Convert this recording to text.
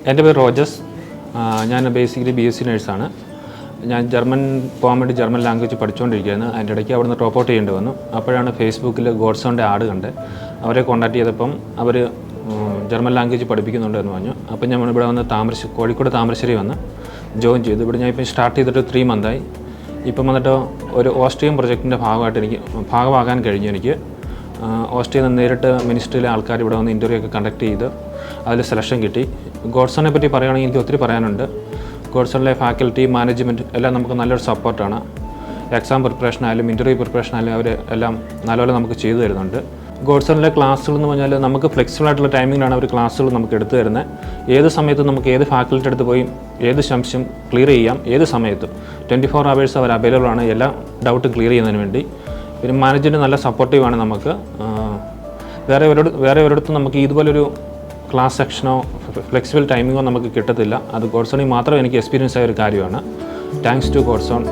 എൻ്റെ പേര് റോജസ്. ഞാൻ ബേസിക്കലി BSc നേഴ്സാണ്. ഞാൻ പോകാൻ വേണ്ടി ജർമ്മൻ ലാംഗ്വേജ് പഠിച്ചുകൊണ്ടിരിക്കുകയായിരുന്നു. അതിൻ്റെ ഇടയ്ക്ക് അവിടുന്ന് ഡ്രോപ്പ് ഔട്ട് ചെയ്യേണ്ടി വന്നു. അപ്പോഴാണ് ഫേസ്ബുക്കിൽ ഗോഡ്സോണിൻ്റെ ആഡ് കണ്ട് അവരെ കോൺടാക്ട് ചെയ്തപ്പം അവർ ജർമ്മൻ ലാംഗ്വേജ് പഠിപ്പിക്കുന്നുണ്ട് എന്ന് പറഞ്ഞു. അപ്പം ഞാൻ ഇവിടെ വന്ന് കോഴിക്കോട് താമരശ്ശേരി വന്ന് ജോയിൻ ചെയ്തു. ഇവിടെ ഞാൻ ഇപ്പം സ്റ്റാർട്ട് ചെയ്തിട്ട് 3 മന്തായി. ഇപ്പം വന്നിട്ട് ഒരു ഓസ്ട്രിയൻ പ്രൊജക്റ്റിൻ്റെ ഭാഗമാകാൻ കഴിഞ്ഞു. എനിക്ക് ഓസ്ട്രിയയിൽ നിന്ന് നേരിട്ട് മിനിസ്ട്രിയിലെ ആൾക്കാർ ഇവിടെ വന്ന് ഇൻ്റർവ്യൂ ഒക്കെ കണ്ടക്ട് ചെയ്ത് അതിൽ സെലക്ഷൻ കിട്ടി. ഗോഡ്സോണിനെ പറ്റി പറയുകയാണെങ്കിൽ എനിക്ക് ഒത്തിരി പറയാനുണ്ട്. ഗോഡ്സോണിലെ ഫാക്കൽറ്റി, മാനേജ്മെൻറ്റ് എല്ലാം നമുക്ക് നല്ലൊരു സപ്പോർട്ടാണ്. എക്സാം പ്രിപ്പറേഷൻ ആയാലും ഇൻ്റർവ്യൂ പ്രിപ്പറേഷൻ ആയാലും അവർ എല്ലാം നല്ലപോലെ നമുക്ക് ചെയ്തു തരുന്നുണ്ട്. ഗോഡ്സോണിലെ ക്ലാസ്സുകൾ എന്ന് പറഞ്ഞാൽ നമുക്ക് ഫ്ലെക്സിബിൾ ആയിട്ടുള്ള ടൈമിങ്ങിലാണ് അവർ ക്ലാസ്സുകൾ നമുക്ക് എടുത്തു തരുന്നത്. ഏത് സമയത്തും നമുക്ക് ഏത് ഫാക്കൽറ്റി അടുത്ത് പോയി ഏത് സംശയം ക്ലിയർ ചെയ്യാം. ഏത് സമയത്തും 24 hours അവർ അവൈലബിൾ ആണ് എല്ലാ ഡൗട്ടും ക്ലിയർ ചെയ്യുന്നതിന് വേണ്ടി. പിന്നെ മാനേജ്മെൻറ്റ് നല്ല സപ്പോർട്ടീവാണ് നമുക്ക്. വേറെ ഒരിടത്തും നമുക്ക് ഇതുപോലൊരു ക്ലാസ് സെക്ഷനോ ഫ്ലെക്സിബിൾ ടൈമിങ്ങോ നമുക്ക് കിട്ടത്തില്ല. അത് ഗോഡ്സോണിൽ മാത്രം എനിക്ക് എക്സ്പീരിയൻസ് ആയ ഒരു കാര്യമാണ്. Thanks to God's own.